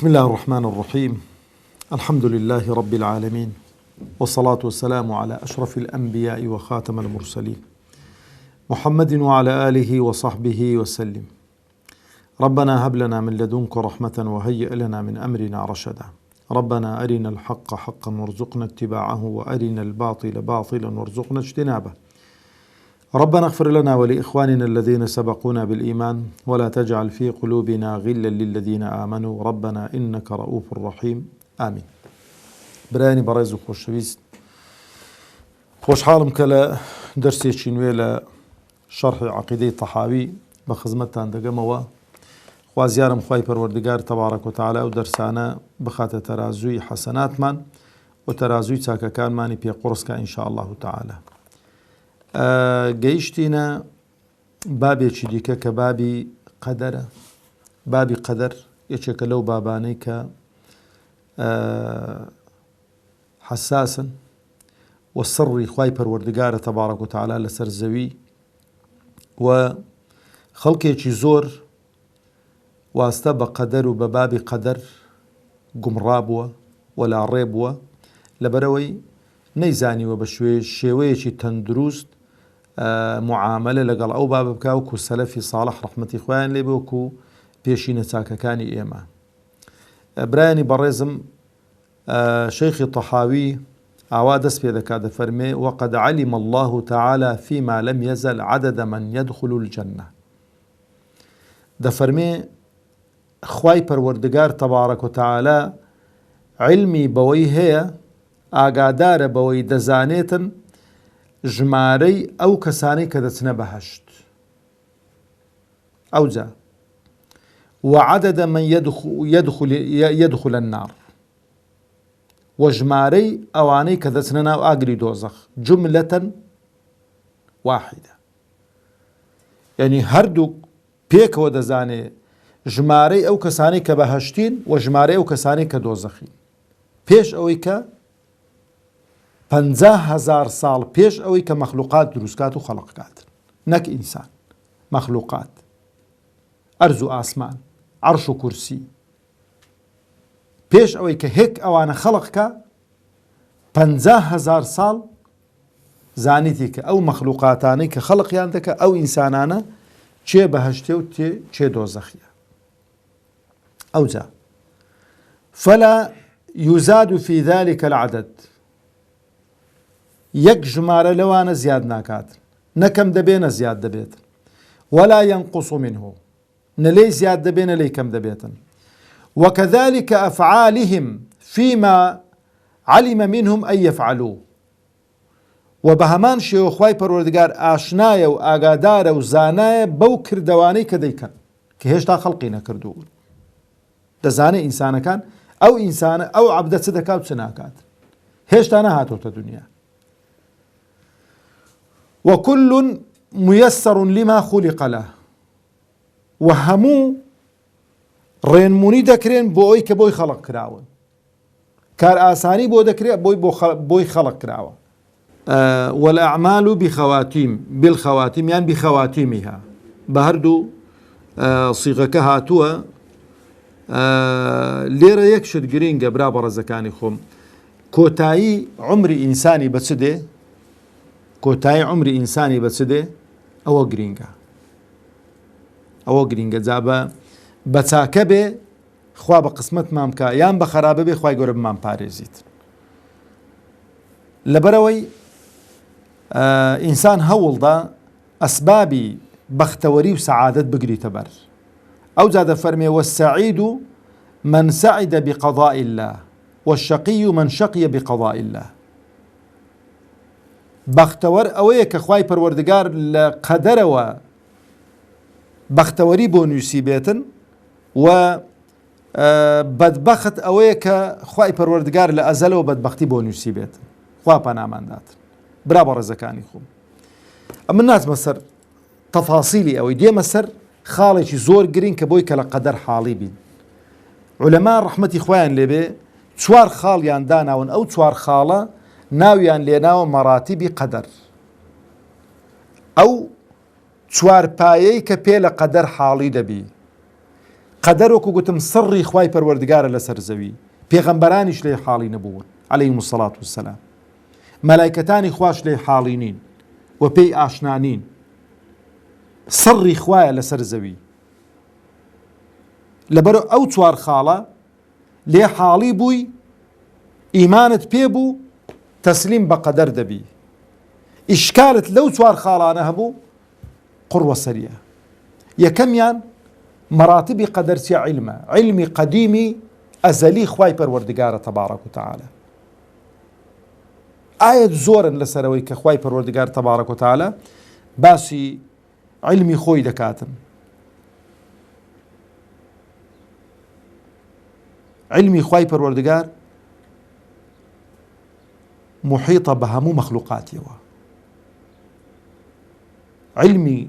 بسم الله الرحمن الرحيم. الحمد لله رب العالمين، والصلاة والسلام على أشرف الأنبياء وخاتم المرسلين محمد وعلى آله وصحبه وسلم. ربنا هب لنا من لدنك رحمة وهيئ لنا من أمرنا رشدا. ربنا أرنا الحق حقا وارزقنا اتباعه، وأرنا الباطل باطلا وارزقنا اجتنابه. ربنا اغفر لنا ولإخواننا الذين سبقونا بالإيمان، ولا تجعل في قلوبنا غلا للذين آمنوا ربنا إنك رؤوف رحيم. آمين. براني بريز وخوشويست، خوش حالم كلا درسي شنويلة شرح عقيدة طحاوي بخزمتان دقموا خوازيارم خواهي پروردگار تبارك وتعالى ودرسانا بخات ترازوي حسنات من وترازوي تاكا كان ماني بي قرصك إن شاء الله تعالى. گەیشتینە بابێکی دیکە کە بابی قەدەرە. بابی قەدەر یەکێکە لەو بابانەی کە حساسن و سڕی خوای پەروەردگارە تەبارەک و تەعالا لەسەر زەوی، و خەڵکێکی زۆر واستە بە قەدەر و بە بابی قەدەر گومڕابووە و لاڕێ بووە لەبەرەوەی نەیزانیوە بە شێوەیەکی تەندروست معاملە لەگەڵ ئەو بابە بکا وەکو سەلەفی ساڵح ڕەحمەتی خۆیان لێ بێ وەکو پێشینە چاکەکانی ئێمە. برایانی بەڕێزم شەیخی طەحاوی ئاوا دەست پێ دەکات دەفەرمێ وەقەد علم الله تعالى فيما لم يزل عدد من يدخل الجنة. دەفەرمێ خوای پەروەردگار تەبارەک و تەعالا علمی بەوەی هەیە، ئاگادارە بەوەی دەزانێتن ژمارەی ئەو کەسانەی کە دەچنە بەهەشت. ئەوجا وعدد من يدخل النار، و ژمارەی ئەوانەی کە دەچنە ناو ئاگری دۆزەخ جملەتەن واحدە. یعنی هەردوو پێکەوە دەزانێ ژمارەی ئەو کەسانەی کە بەهەشتین و ژمارەی ئەو کەسانەی کە دۆزەخین، پێش ئەوەی کە 50,000 ساڵ پێش ئەوەی کە مەخلوقات دروستکات و خەڵقکات، نەک ئینسان، مەخلوقات، ئەرز و ئاسمان، عەرش و کورسی، پێش ئەوەی کە هێک ئەوانە خەڵقکە 50,000 ساڵ زانیتی کە ئەو مەخلوقاتانەی کە خەڵقیان دەکە ئەو ئینسانانە چێ بەهەشتێ و چێ دۆزەخیە. ئەوجا فلا يزاد في ذلك العدد، یەک ژمارە لەوانە زیاد ناکات، نەکەم دەبێ نە زیاد دەبێت، ولا ينقص منه، نەلێی زیاد دەبێ نەلێی کەم دەبێتن. وكذلك أفعالهم فيما علم منهم أن يفعلوا، و بە هەمان شێوە خوای پەروەردگار ئاشنایە و ئاگادارە و زانایە بەو کردەوانەی کە دەیکەن کە هێشتا خەڵقی نەکردوون. دەزانێ ئینسانەکان ئەو ئینسانە ئەو عەبدە چ دەکات و چ ناکات، هێشتا نەهاتۆتە دنیا. وكل ميسر لما خلق له، و هەموو ڕێنمونی دەکرێن بۆ ئەوی کە بۆی خەڵق کراون، کار ئاسانی بۆ دەکرێت بۆی خەڵق کراوە. والأعمال بالخواتيم يعني بخواتيمها، بهردو صيغەکە هاتووە. لێرە یەک شت گرینگە برا بەڕێزەکانی خۆم، کۆتایی عمری ئینسانی بە چ دێ؟ کۆتایی عمری ئینسانی بە چ دێ؟ ئەوە گرینگە، ئەوە گرینگە. جا بە چاکە بێ خوا بە قسمەتمان بکە، یان بە خەرابە بێ خوای گەورە بمان پارێزیت. لەبەرەوەی ئینسان هەوڵدا ئەسبابی بەختەوەری و سەعادەت بگریتە بەر. ئەو جا دەفەرمێ والسعيد من سعد بقضاء الله والشقي من شقي بقضاء الله. بەختەوەر ئەوەیە کە خوای پەروەردگار لە قەدەرەوە بەختەوەری بۆ نووسی بێتن، و بەدبەخت ئەوەیە کە خوای پەروەردگار لە ئەزەلەوە بەدبەختی بۆ نووسی بێتن. خوا پەنامانداتن. برا بەڕێزەکانی خۆم، من ناتمە سەر تەفاسیلی ئەوەی، دێمە سەر خاڵێکی زۆر گرنگ کە بۆی کە لە قەدەر حاڵی بین. عولەما ڕەحمەتی خۆیان لێبێ 4 خاڵیان داناون، ئەو 4 خاڵە ناویان لێناوە مەراتیبی قەدەر. ئەو 4 پایەی کە پێ لە قەدەر حاڵی دەبی، قەدەر وەکو گوتم سڕی خوای پەروەردگارە لەسەر زەوی، پێغەمبەرانیش لێ حاڵی نەبوون عەلەیهیمو السەڵات وەسسەلام، مەلایکەتانی خواش لێ حاڵی نین و پێی ئاشنا نین. سڕی خوایە لەسەر زەوی، لەبەر ئەو چوار خاڵە لێ حاڵی بووی، ئیمانت پێ بوو، تەسلیم بە قەدەر دەبی. ئیشکالت لەو چوار خاڵانە هەبوو، قوڕوە سەریە. یەکەمیان مەراتبی قەدەر چیە؟ عیلمە، عیلمی قەدیمی ئەزەلی خوای پەروەردگارە تەبارەک و تەعالە. ئاەت زۆرن لەسەرەوەی کە خوای پەروەردگار تەبارەک و تەعالە باسی عیلمی خۆی دەکاتن. علمی خوای پەروەردگار محیطە بە هەموو مەخلوقاتیەوە. علمی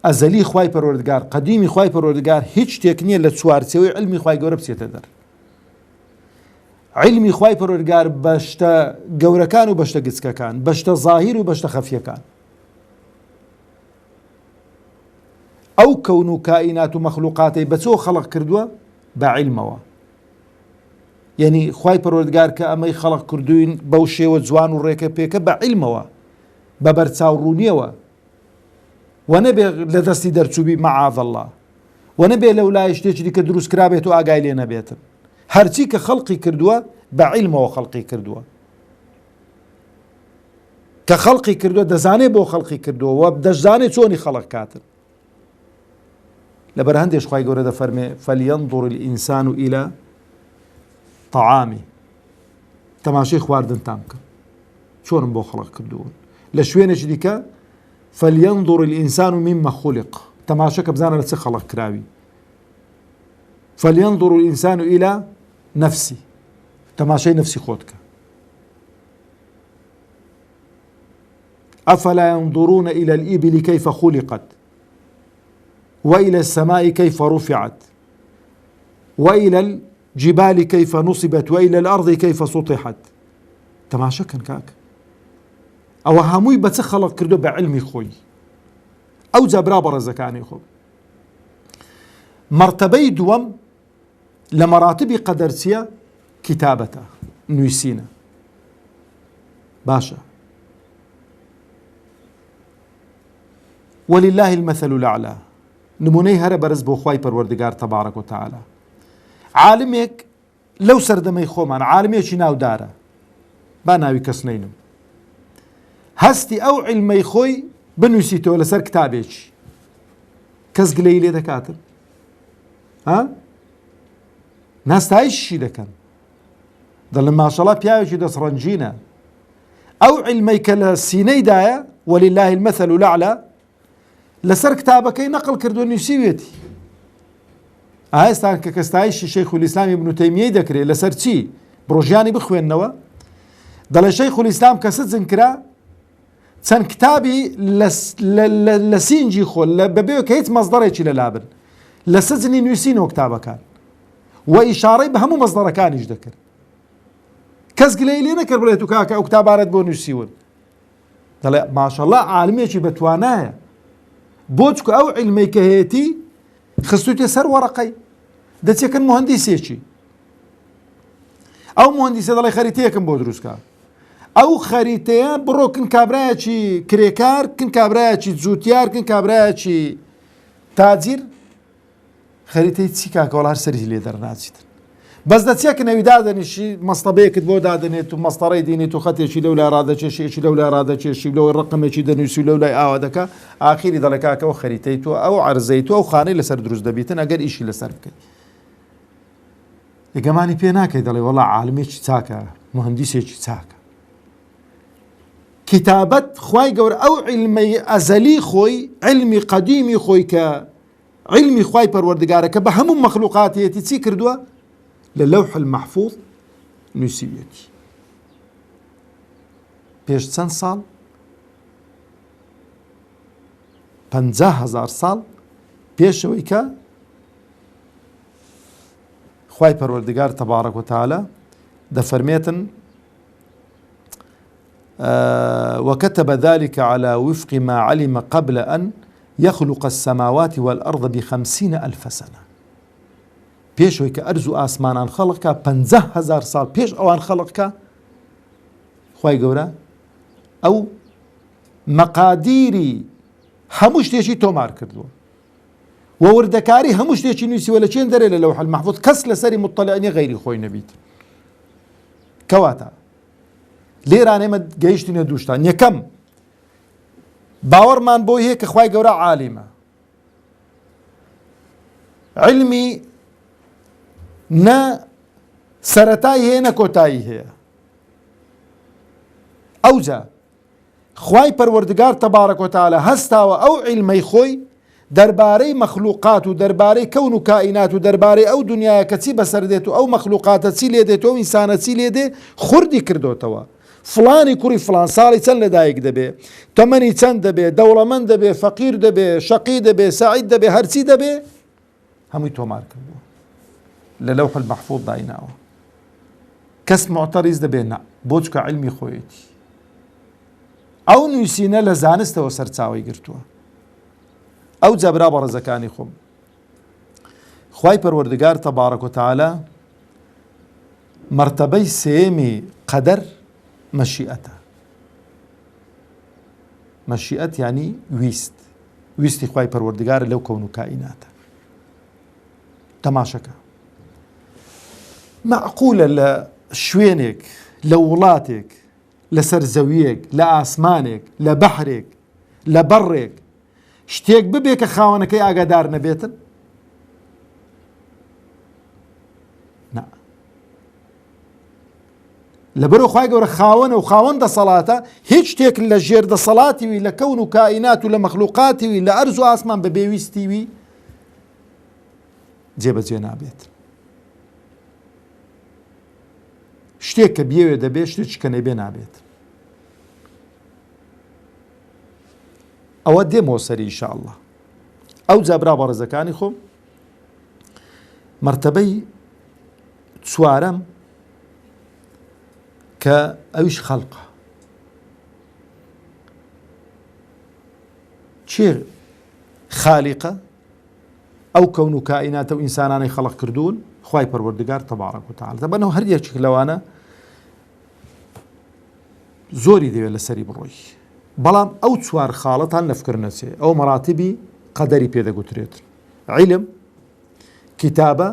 ئەزەلی خوای پەروەردگار، قەدیمی خوای پەروەردگار هیچ شتێک نییە لە چوارچێوەی علمی خوای گەورە بچێتە دەر. علمی خوای پەروەردگار بە شتە گەورەکان و بە شتە گچکەکان، بە شتە زاهیر و بە شتە خەفیەکان، ئەو کەون و کائینات و مەخلوقاتەی بە چۆ خەڵق کردووە بە عیلمەوە. یعنی خوای پەروەردگار کە ئەمەی خەڵق کردوین بەو شێوە جوان و ڕێکە پێکە بە عیلمەوە، بە بەرچاوڕوونیەوە، و نەبێ لە دەستی دەرچووبی مەعاذ الله، و نەبێ لەو لای شتێکی کە دروست کرابێت و ئاگای لێ نەبێتن. هەرچی کە خەڵقی کردووە بە عیلمەوە خەڵقی کردووە، کە خەڵقی کردووە دەزانێ بۆ خەڵقی کردووە و دەشزانێ چۆنی خەڵق کاتن. لەبەر هەندێش خوای گەورە دەفەرمێ فەلیەنظر الئینسان إلى طعامی، تەماشای خواردنتان بکە چۆنم بۆ خەڵق کردوون. لە شوێنێکی دیکە فەلیەنظر الئینسان مما خولق، تەماشەکە بزانە لە چ خەڵق کراوی. فەلیەنظر الئینسان إلى نفسی، تەماشای نفسی خۆت کە. ئەفەلا ينظرون إلى الإبل كيف خلقت وإلى السماء كيف رفعت وإلى الجبال كيف نصبت وإلى الأرض كيف سطحت. تەماشە کەن کاک، ئەوە هەمووی بە چ خەڵق کردو؟ بە علمی خۆی. ئەو جا برا بەڕێزەکانی خۆ، مرتبەی دووەم لە مەراتبی قەدەر چییە؟ کتابەتە، نووسینە. باشە، ولله المثل الأعلى، نمونەی هەرە بەرز بۆ خوای پەروەردگار تەبارەک و تەعالە. عالمێک لەو سەردەمەی خۆمان، عالمێکی ناودارە، با ناوی کەس نەینم، هەستی ئەو عیلمەی خۆی بنووسیتەوە لەسەر کتابێکی، کەس گلەی لێ دەکاتن؟ ناستایشی دەکەن، دەڵێن ماشەڵڵا پیاوێکی دەسڕەنجینە. ئەو عیلمەی کە لە سینەیدایە ولله المثل الأعلى لەسەر کتابەکەی نەقل کردو نووسیوێتی. ئێستا کە کەستایشی شەیخ الئیسلام ئیبن تەیمیە دەکرێت لەسەر چی؟ بڕۆژیانی بخوێننەوە، دەڵێ شەیخ الئیسلام کە سجن کرا چەند کتابی لە سینجی خۆ بەبێ کە هیچ مەزدەڕێکی لەلابن لە سجنی نووسینەوە کتابەکان، و ئیشارەی بە هەموو مەزدەڕەکانیش دەکرد. کەس گلەی لێ نەکرد بڵێت و کاکە ئەو کتابارەت بۆ نووسیون. دەڵێ ماشەڵڵا عالمێکی بەتوانایە، بۆ چکە ئەو عیلمەی کە هەیەتی خستوتێ سەر وەرەقەی، دەچێکن مهندیسێکی، ئەو مهندیسە دەڵێ خەریتەیەکم بۆ دروستکە، ئەو خەریتەیە بڕۆ کن کابرایەکی کرێکار، کن کابرایەکی جووتیار، کن کابرایەکی تاجیر، خەریتەی چی کاکە وەڵا هەر سەری لێ دەرناچیتن. بەس دەچێکە نەوی دادەنیشی مەستەبەیەکت بۆ دادەنێت و مەستەڕەی دێنێت و خەتێکی لەو لای ڕادەچێشێکی لەو لای ڕادەچێشی لەوەی ڕقمێکی دەنووسی لەو لای ئاوا دەکا، ئاخیری دەڵێ کاکەەوە خەریتەی تۆ ئەو عەرزەی تۆ ئەو خانەی لەسەر دروست دەبیتن ئەگەر ئیشی لەسەر بکەیت. یەگەمانی پێ ناکەی، دەڵێ وەڵا عالمێکی چاکە، مهندیسێکی چاکە. کتابەت خوای گەورە ئەو عیلمەی ئەزەلی خۆی، عیلمی قەدیمی خۆی کە عیلمی خوای پەروەردگارە کە بە هەموو مەخلوقاتیەتی چی کردووە؟ لە لەوح المەحفوظ نووسیوێتی. پێش چەند ساڵ؟ 50,000 ساڵ پێشەوەی کە خوای پەروەردگار تەبارەک و تەعالە دەفەرمێتن وكتب ذلك على وفق ما علم قبل أن يخلق السماوات والأرض ب50,000 سنة. پێشەوەی کە ئەرز و ئاسمانان خەڵقکە 50,000 ساڵ پێش ئەوان خەڵقکە خوای گەورە ئەو مەقادیری هەموو شتێکی تۆمار کردووە و وردەکاری هەموو شتێکی نووسیوە لە چێن دەرێ لە لەوح المەحفوظ کەس لەسەری مطلع غەیری خۆی نەبیت. کەواتە لێران ئێمە گەیشتینە دووشتان. یەکەم باوەڕمان بۆ هەیە کە خوای گەورە عالیمە، علمی نە سەرەتای هەیە نە کۆتایی هەیە. ئەوجا خوای پەروەردگار تەبارەک و تەعالە هەستاوە ئەو عیلمەی خۆی دەربارەی مەخلوقات و دەربارەی کەون و کائینات و دەربارەی ئەو دنیاە کە چی بەسەر دێت و ئەو مەخلوقاتە چی لێ دێت و ئینسانە چی لێ دێ خوردی کردوتەوە. فڵانی کوڕی فڵان ساڵی چەند لەدایک دەبێ، تەمەنی چەند دەبێ، دەوڵەمەند دەبێ، فەقیر دەبێ، شەقی دەبێ، سەعید دەبێ، هەرچی دەبێ هەمووی تۆمار کردووە لە لەوح المەحفوظ دایناوە. کەس معتەریز دەبێ نا بۆ چکە عیلمی خۆیەتی. ئەو نووسینە لە زانستەوە سەرچاوی گرتووە. ئەو جەبرا بە ڕێزەکانی خۆم خوای پەروەردگار تەبارەک و تەعالە مەرتەبەی سێمی قەدەر مەشیئەتە. مەشیئەت یعنی ویستی خوای پەروەردگارە لەو کەون و کائیناتە. تەماشەکە مەعقولە لە شوێنێک، لە وڵاتێک، لە سەرزەویەک، لە ئاسمانێک، لە بەحرێک، لە بەڕێک شتێک ببێ کە خاوەنەکەی ئاگادار نەبێتن؟ نا. لەبەرەوە خوای گەورە خاوەنە و خاوەن دەسەڵاتە، هیچ شتێک لە ژێر دەسەڵاتیوی لە کەون و کائینات و لە مەخلوقاتیوی لە ئەرز و ئاسمان بە بێویستیوی جێبەجێ نابێت. شتێک کە بێوێ دەبێت، شتێکی کە نەبێ نابێت. ئەوە دێمەوە سەری ئینشاءالله. ئەو جابرا بە ڕێزەکانی خۆم مەرتەبەی چوارەم کە ئەویش خەڵقە. چێ خالیقە؟ ئەو کەون و کائیناتە و ئینسانانی خەڵق کردوون خوای پەروەردگار تەبارەک و تەعالە. دەبەنەوە هەر یەکێک لەوانە زۆری دەوێت لەسەری بڕۆی، بەڵام ئەو چوار خاڵەتان لەفکر نەچێ. ئەو مەراتیبی قەدەری پێدەگوترێت: عیلم، کتابە،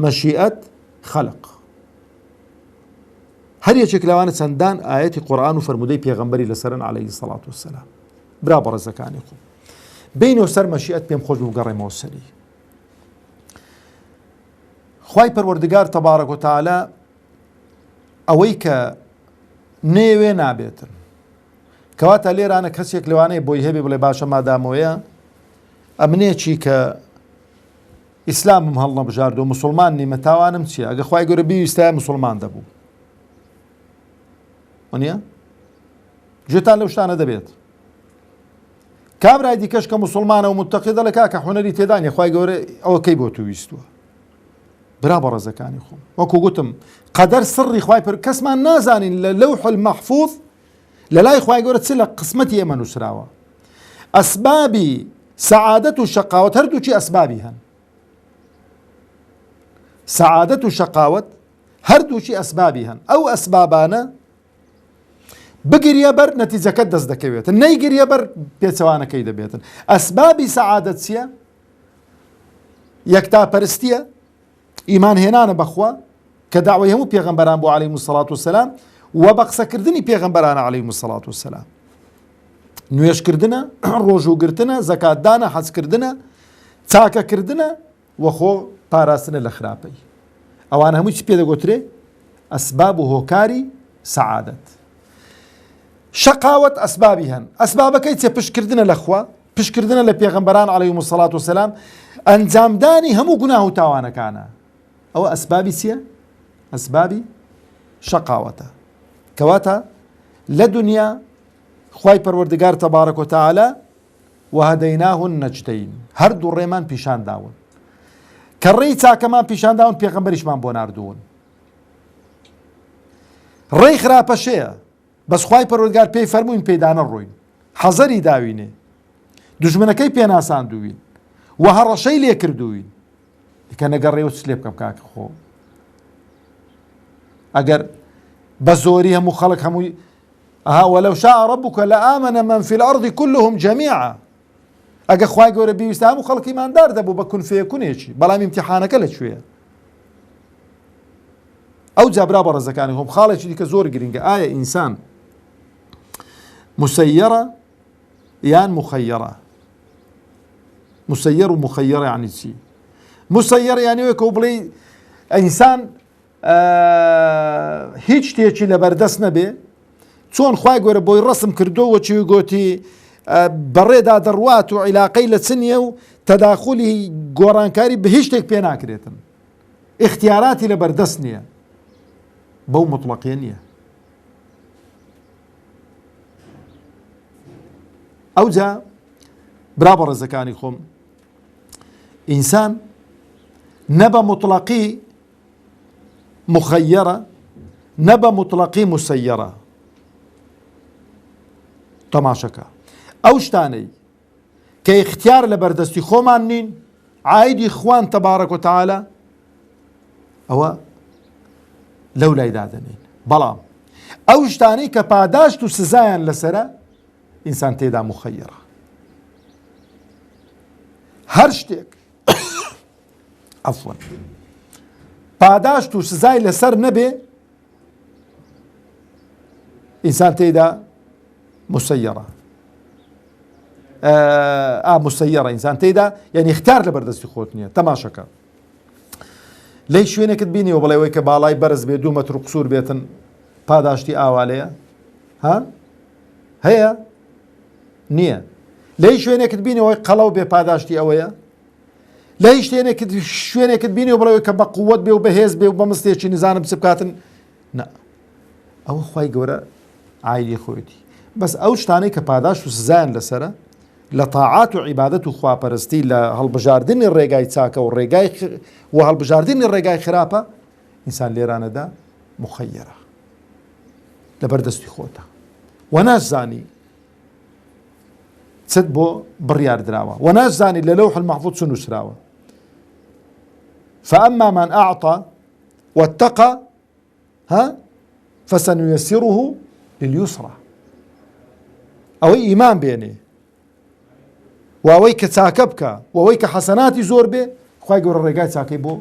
مەشیئەت، خەلق. هەر یەکێک لەوانە چەندان ئاەتی قورئان و فەرموودەی پێغەمبەری لەسەرن عەلەیهی سەڵات وەسەلام. برا بەڕێزەکانی خۆم بینەوە سەر مەشیئەت پێم خۆش بگەڕێمەوە سەری. خوای پەروەردگار تەبارەک و تەعالە ئەوەی کە نێوێ نابێتن، کەواتە لێرانە کەسێک لەوانەیە بۆی هەبێ بڵێ باشە مادامەوەیە ئەمنێکی کە ئیسلامم هەڵنەبژاردووە موسڵمان نیمە تاوانم چییە؟ ئەگە خوای گەورە بیویستایە موسڵمان دەبوو. وانە؟ گوێتان لەو شتانە دەبێت. کابرای دیکەش کە موسڵمانە و متەقی دەڵێ کاکە حونەری تێدا نییە، خوای گەورە ئەوە کەی بۆ تو ویستووە. برا بە ڕێزەکانی خۆم وەکو گوتم قەدەر سڕی خوای پەر کەسمان نازانین لە لەوح المەحفوظ لە لای خوای گەورە چ لە قسمەتی ئێمە نووسراوە. ئەسبابی سەعادەت و شەقاوەت هەردووچی ئەسبابی هەن. سەعادەت و شەقاوەت هەردووچی ئەسبابی هەن. ئەو ئەسبابانە بگریە بەر نەتیجەکەت دەست دەکەوێتن، نەیگریە بەر پێچەوانەکەی دەبێتن. ئەسبابی سەعادەت چییە؟ یەکتاپەرستیە، ئیمان هێنانە بەخوا کە داوای هەموو پێغەمبەران بۆ عەلەیهیمو سەڵات وەسەلام و بە قسەکردنی پێغەمبەرانە عەلەیهیمو سەڵات وەسەلام. نوێشکردنە، ڕۆژوگرتنە، زەکاتدانە، حەجکردنە، چاکەکردنە و خۆ پاراستنە لە خراپەی. ئەوان هەمووی چی پێدەگوترێ؟ ئەسباب و هۆکاری سەعادەت. شەقاوەت ئەسبابی هەن. ئەسبابەکەی چێ؟ پشتکردنە لە خوا، پشتکردنە لە پێغەمبەران عەلەیهیمو سەڵات وەسەلام، ئەنجامدانی هەموو گوناه و تاوانەکانە. ئەوە ئەسبابی چییە؟ ئەسبابی شەقاوەتە. کەواتە لە دنیا خوای پەروەردگار تەبارەک و تەعالە وهەدەیناه النەجدەین، هەردوو ڕێمان پیشان داون. کە ڕێی چاکەمان پیشان داون پێغەمبەریشمان بۆ ناردوون. ڕێی خراپەشەیە بەس خوای پەروەردگار پێی فەرمووین پێدانە ڕۆین، حەزەری داوینێ، دوژمنەکەی پێناساندووین و هەڕەشەی لێ کردووین. کە نەگەڕێ و چ لێ بکەم کاکە خۆ ئەگەر بە زۆری هەموو خەڵک هەمووی ولو شاء ربك لآمن من في الأرض كلهم جميعا ئەگە خوای گەورە بیویستە هەموو خەڵک ئیماندار دەبوو بە کون فەیەکونێکی بەڵام ئیمتیحانەکە لەکوێیە ئەو جا برا بەڕێزەکانی خۆم خاڵێکی دیکە زۆر گرنگە ئایا ئینسان مسەیەرە یان مخەیەرە مسەیەر و مخەیەرە یعنی چی مسەیەر یعنی وەکە بڵێ ئینسان هیچ شتێکی لەبەردەست نەبێ چۆن خوای گەورە بۆی ڕسم کردووە چی گوتی بەڕێدا دەڕوات و عیلاقەی لە چنیە و تەداخولی گۆڕانکاری بە هیچ شتێک پێ ناکرێتن اختیاراتی لەبەردەست نییە بەو مطلقیە نییە ئەوجا برا بەڕێزەکانی خۆم ئینسان نەبە مطلقی مخەیەرە نەبە مطلقی مسەیەرە تەماشەکە ئەو شتانەی کە اختیار لە بەردەستی خۆمان نین عایدی خوان تەبارەک و تەعالە ئەوە لەو لای دادەنین بەڵام ئەو شتانەی کە پاداشت و سزایان لەسرە ئینسان تێدا مخەیەرە هەر شتێک عەفوەن پاداشت و سزای لەسەر نەبێ ئینسان تێدا مسەیەرە مسەیەرە ئینسان تێدا یعنی اختیار لە بەردەستی خۆت نییە تەماشەکە لەی شوێنێکت بینیەوە بڵێ وەی کە باڵای بەرز بێ 2 مەتر و قسوور بێتن پاداشتی ئاوالەیە هەیە نییە لەی شوێنێکت بینەوەی قەڵەو بێ پاداشتی ئەوەیە لەی شوێنێکت بینەوە بڵێ کە بە قووەت بێ و بەهێز بێ و بە مستێکی نزانم چ بکاتن نە ئەوە خوای گەورە عایدی خۆیەتی بەس ئەو شتانەی کە پاداش و سزایان لەسرە لە تاعات و عیبادەت و خواپەرستی لە هەڵبژاردننی ڕێگای چاکە و ڕێگای و هەڵبژاردننی ڕێگای خراپە ئینسان لێرانەدا مخەیەرە لەبەردەستی خۆتە و نازانی چت بۆ بڕیار دراوە و نازانی لە لەوح المەحفوظ چ نووسراوە فأما من أعطى واتقى فسنيسره لليسرى ئەوەی ئیمان بێنێ و ئەوەی کە چاکە بکە و ئەوەی کە حەسەناتی زۆر بێ خوای گەورە ڕێگای چاکەی بۆ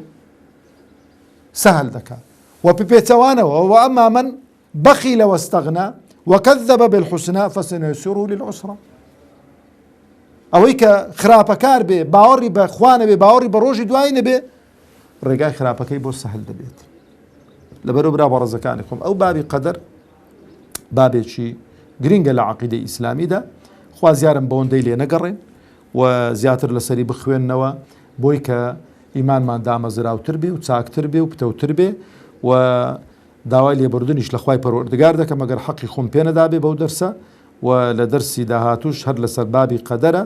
سەهل دەکات و پێچەوانەوە وأما من بخل واستغنى وكذب بالحسنى فسنيسره للعسرى ئەوەی کە خراپەکار بێ باوەڕی بە خوا نەبێ باوەڕی بە ڕۆژی دوای نەبێ ڕێگای خراپەکەی بۆ سەهل دەبێت لەبەرەوە برا بەڕێزەکانی خۆم ئەو بابی قەدەر بابێکی گرنگە لە عەقیدەی ئیسلامیدا خوا زیارم بەوەندەی لێ نەگەڕێن و زیاتر لەسەری بخوێننەوە بۆی کە ئیمانمان دامەزراوتر بێ و چاکتر بێ و پتەوتر بێ و داوای لێبوردنیش لە خوای پەروەردگار دەکەم ئەگەر حەقی خۆم پێ نەدابێ بەو دەرسە و لە دەرسی داهاتوش هەر لەسەر بابی قەدەرە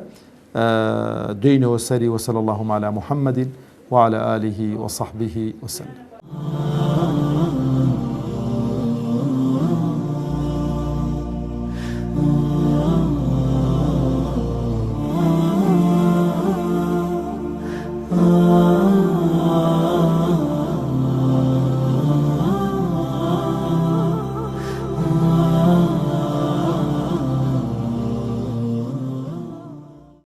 دێینەوە سەری وصلى الله على محمد وعلى آله وصحبه وسلم